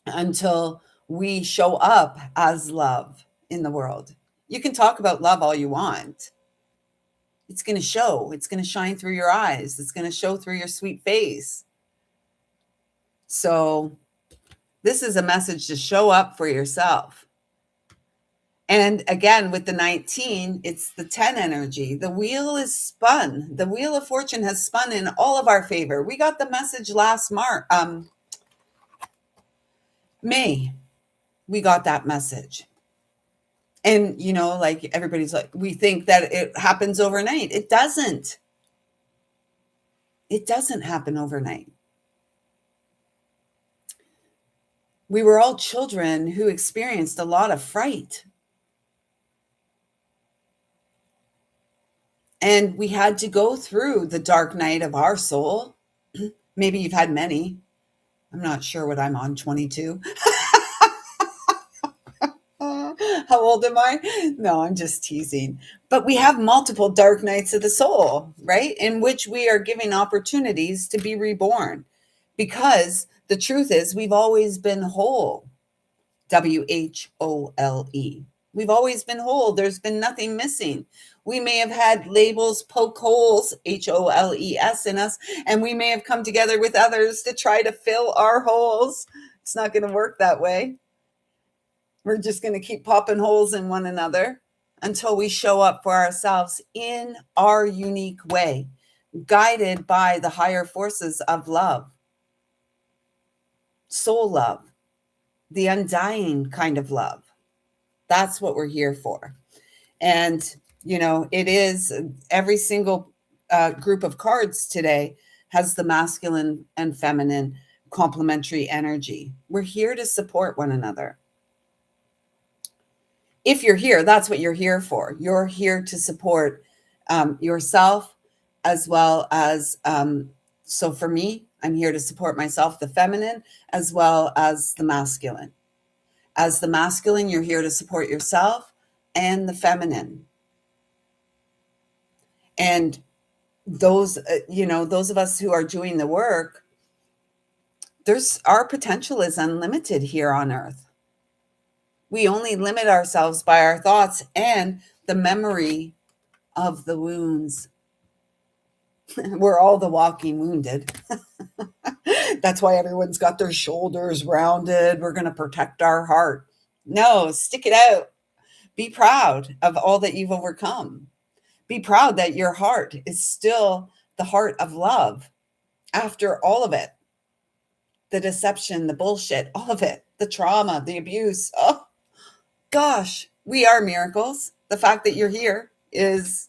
until we show up as love in the world. You can talk about love all you want. It's going to show. It's going to shine through your eyes. It's going to show through your sweet face. So this is a message to show up for yourself. And again, with the 19, it's the 10 energy. The wheel is spun. The wheel of fortune has spun in all of our favor. We got the message last May. We got that message. And, like everybody's like, we think that it happens overnight. It doesn't. It doesn't happen overnight. We were all children who experienced a lot of fright. And we had to go through the dark night of our soul. Maybe you've had many. I'm not sure what I'm on, 22. How old am I? No, I'm just teasing. But we have multiple dark nights of the soul, right? In which we are giving opportunities to be reborn. Because the truth is, we've always been whole. WHOLE. We've always been whole. There's been nothing missing. We may have had labels, poke holes, HOLES in us, and we may have come together with others to try to fill our holes. It's not going to work that way. We're just going to keep popping holes in one another until we show up for ourselves in our unique way, guided by the higher forces of love. soul love, the undying kind of love. That's what we're here for. And, it is every single group of cards today has the masculine and feminine complementary energy. We're here to support one another. If you're here, that's what you're here for. You're here to support yourself as well as, so for me, I'm here to support myself, the feminine, as well as the masculine. As the masculine, you're here to support yourself and the feminine. And those, those of us who are doing the work, our potential is unlimited here on earth. We only limit ourselves by our thoughts and the memory of the wounds. We're all the walking wounded. That's why everyone's got their shoulders rounded. We're going to protect our heart. No, stick it out. Be proud of all that you've overcome. Be proud that your heart is still the heart of love after all of it. The deception, the bullshit, all of it, the trauma, the abuse. Oh, gosh, we are miracles. The fact that you're here is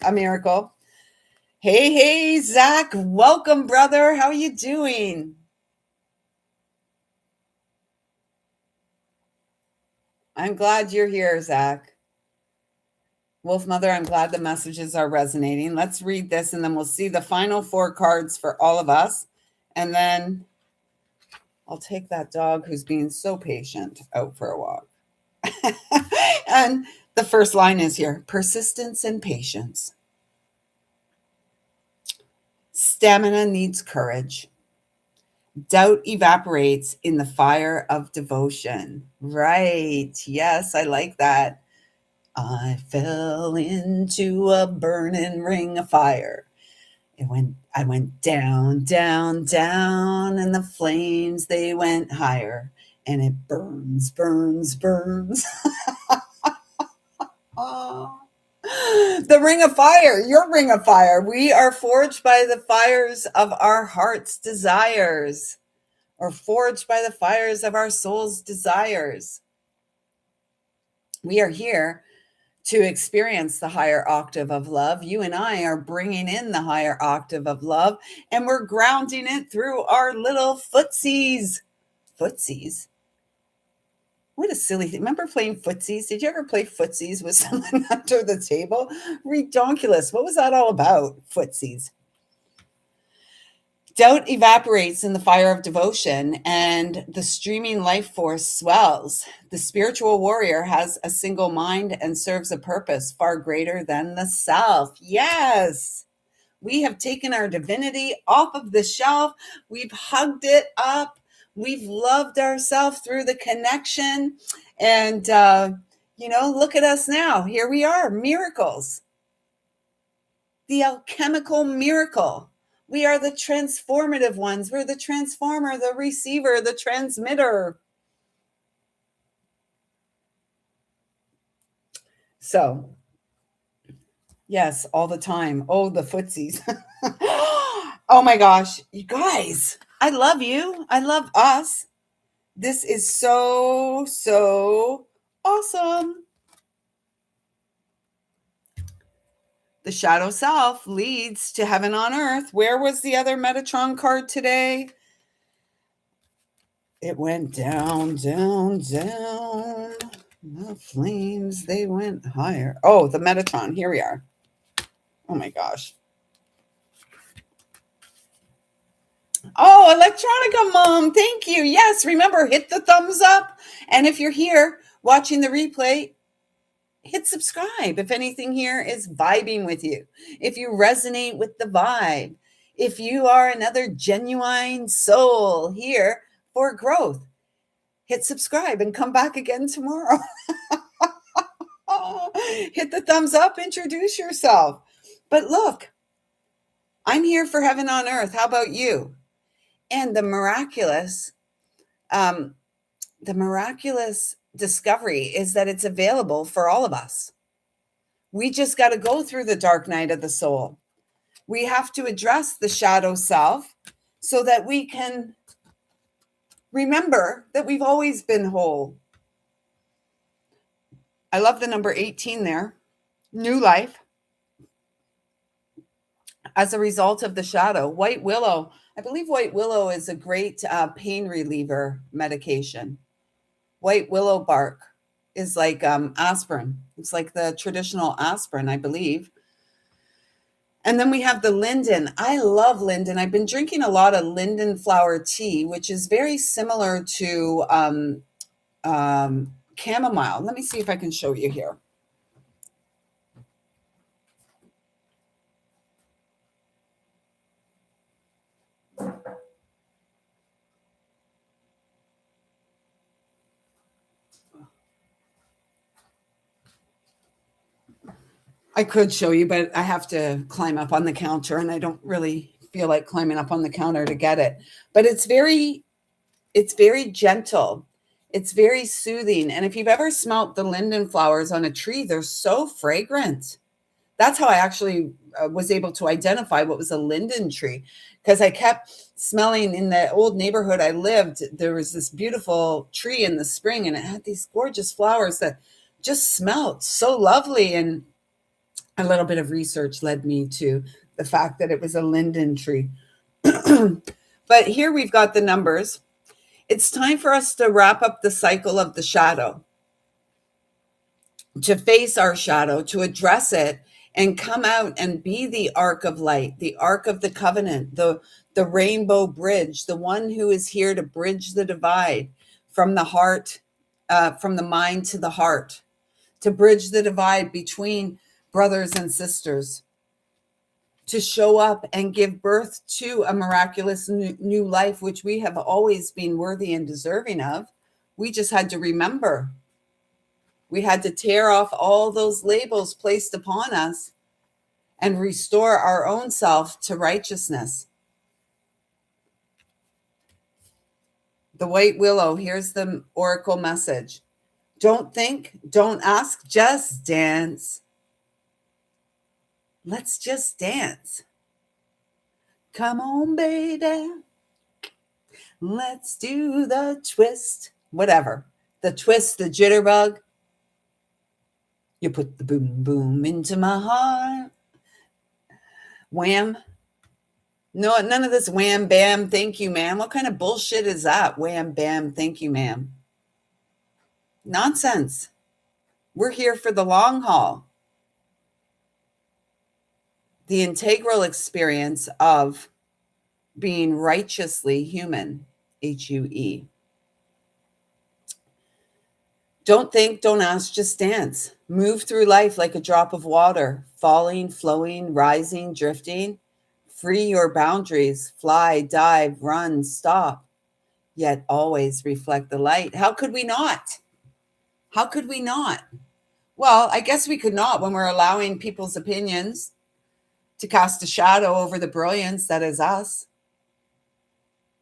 a miracle. Hey, Zach, welcome, brother. How are you doing? I'm glad you're here, Zach. Wolf Mother, I'm glad the messages are resonating. Let's read this, and then we'll see the final 4 cards for all of us. And then I'll take that dog who's being so patient out for a walk. And the first line is here: persistence and patience. Stamina needs courage. Doubt evaporates in the fire of devotion. Right. Yes, I like that. I fell into a burning ring of fire. I went down, down, down, and the flames, they went higher. And it burns, burns, burns. Oh. The ring of fire, your ring of fire. We are forged by the fires of our heart's desires, or forged by the fires of our soul's desires. We are here to experience the higher octave of love. You and I are bringing in the higher octave of love, and we're grounding it through our little footsies. Footsies? What a silly thing. Remember playing footsies? Did you ever play footsies with someone under the table? Redonkulous. What was that all about? Footsies. Doubt evaporates in the fire of devotion, and the streaming life force swells. The spiritual warrior has a single mind and serves a purpose far greater than the self. Yes. We have taken our divinity off of the shelf. We've hugged it up. We've loved ourselves through the connection. And, look at us now. Here we are, miracles. The alchemical miracle. We are the transformative ones. We're the transformer, the receiver, the transmitter. So, yes, all the time. Oh, the footsies. Oh my gosh, you guys, I love you. I love us. This is so, so awesome. The shadow self leads to heaven on earth. Where was the other Metatron card today? It went down, down, down. The flames, they went higher. Oh, the Metatron. Here we are. Oh my gosh. Oh, Electronica Mom, thank you. Yes, remember, hit the thumbs up. And if you're here watching the replay, hit subscribe if anything here is vibing with you. If you resonate with the vibe, if you are another genuine soul here for growth, hit subscribe and come back again tomorrow. Hit the thumbs up, introduce yourself. But look, I'm here for heaven on earth. How about you? And the miraculous discovery is that it's available for all of us. We just got to go through the dark night of the soul. We have to address the shadow self so that we can Remember that we've always been whole. I love the number 18 there. New life as a result of the shadow. White willow. I believe white willow is a great pain reliever medication. White willow bark is like aspirin. It's like the traditional aspirin, I believe. And then we have the linden. I love linden. I've been drinking a lot of linden flower tea, which is very similar to chamomile. Let me see if I can show you here. I could show you, but I have to climb up on the counter, and I don't really feel like climbing up on the counter to get it. But it's very gentle. It's very soothing. And if you've ever smelt the linden flowers on a tree, they're so fragrant. That's how I actually was able to identify what was a linden tree, because I kept smelling in the old neighborhood I lived. There was this beautiful tree in the spring, and it had these gorgeous flowers that just smelled so lovely. And a little bit of research led me to the fact that it was a linden tree. But here we've got the numbers. It's time for us to wrap up the cycle of the shadow, to face our shadow, to address it, and come out and be the ark of light, the ark of the covenant, the rainbow bridge, the one who is here to bridge the divide from the heart, from the mind to the heart, to bridge the divide between brothers and sisters, to show up and give birth to a miraculous new life, which we have always been worthy and deserving of. We just had to remember. We had to tear off all those labels placed upon us and restore our own self to righteousness. The white willow, here's the oracle message. Don't think, don't ask, just dance. Let's just dance. Come on, baby. Let's do the twist. Whatever. The twist, the jitterbug. You put the boom, boom into my heart. Wham. No, none of this wham, bam, thank you, ma'am. What kind of bullshit is that? Wham, bam, thank you, ma'am. Nonsense. We're here for the long haul. The integral experience of being righteously human, HUE. Don't think, don't ask, just dance. Move through life like a drop of water, falling, flowing, rising, drifting. Free your boundaries, fly, dive, run, stop, yet always reflect the light. How could we not? How could we not? Well, I guess we could not when we're allowing people's opinions to cast a shadow over the brilliance that is us.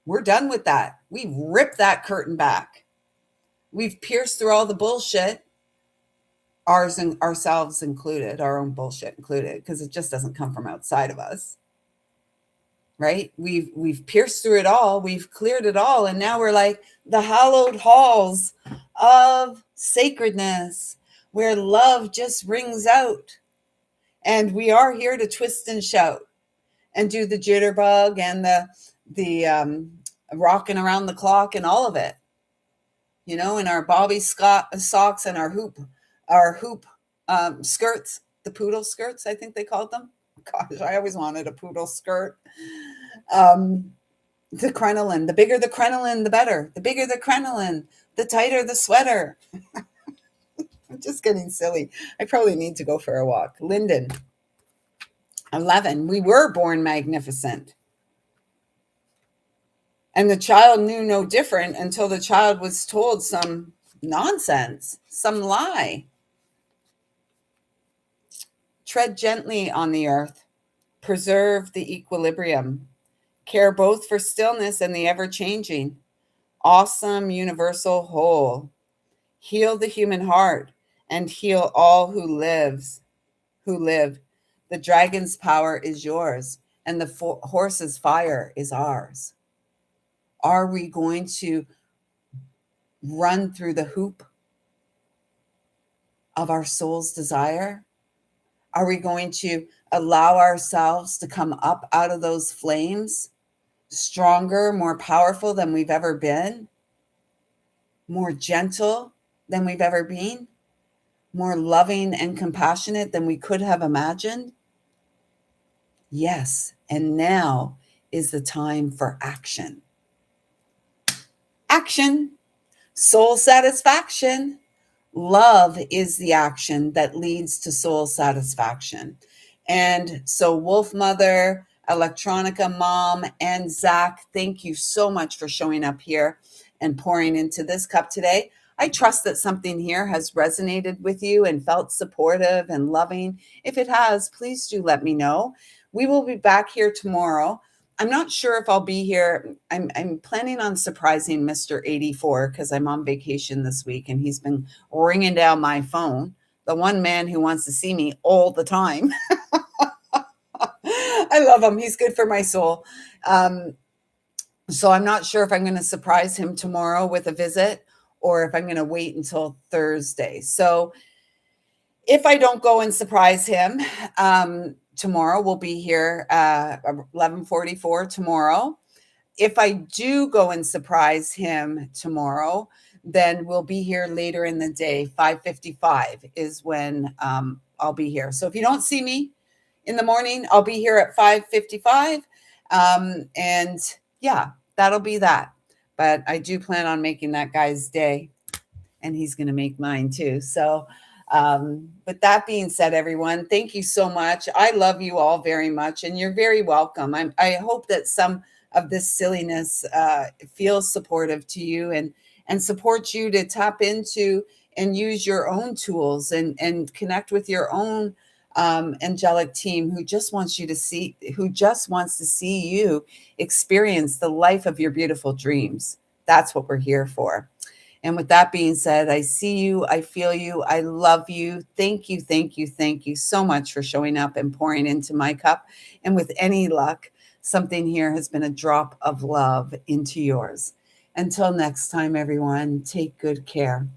We're done with that. We've ripped that curtain back. We've pierced through all the bullshit, ours and ourselves included, our own bullshit included, because it just doesn't come from outside of us. Right? We've pierced through it all. We've cleared it all. And now we're like the hallowed halls of sacredness, where love just rings out. And we are here to twist and shout and do the jitterbug and the rocking around the clock and all of it. You know, in our Bobby Scott socks and our hoop skirts, the poodle skirts, I think they called them. Gosh, I always wanted a poodle skirt. The crinoline, the bigger the crinoline, the better. The bigger the crinoline, the tighter the sweater. I'm just getting silly. I probably need to go for a walk. Linden. 11. We were born magnificent. And the child knew no different until the child was told some nonsense, some lie. Tread gently on the earth. Preserve the equilibrium. Care both for stillness and the ever-changing. Awesome universal whole. Heal the human heart and heal all who live. The dragon's power is yours and the horse's fire is ours. Are we going to run through the hoop of our soul's desire? Are we going to allow ourselves to come up out of those flames stronger, more powerful than we've ever been, more gentle than we've ever been, more loving and compassionate than we could have imagined? Yes, and now is the time for action. Action, soul satisfaction. Love is the action that leads to soul satisfaction. And so, Wolf Mother, Electronica Mom, and Zach, thank you so much for showing up here and pouring into this cup today. I trust that something here has resonated with you and felt supportive and loving. If it has, please do let me know. We will be back here tomorrow. I'm not sure if I'll be here. I'm planning on surprising Mr. 84 because I'm on vacation this week and he's been ringing down my phone. The one man who wants to see me all the time. I love him. He's good for my soul. So I'm not sure if I'm going to surprise him tomorrow with a visit or if I'm going to wait until Thursday. So if I don't go and surprise him, tomorrow we'll be here 11:44 tomorrow. If I do go and surprise him tomorrow, then we'll be here later in the day. 5:55 is when I'll be here. So if you don't see me in the morning, I'll be here at 5:55. And yeah, that'll be that. But I do plan on making that guy's day, and he's going to make mine too. So with that being said, everyone, thank you so much. I love you all very much, and you're very welcome. I hope that some of this silliness feels supportive to you and supports you to tap into and use your own tools and connect with your own angelic team who just wants to see you experience the life of your beautiful dreams. That's what we're here for. And with that being said, I see you, I feel you, I love you. Thank you, thank you, thank you so much for showing up and pouring into my cup. And with any luck, something here has been a drop of love into yours. Until next time, everyone, take good care.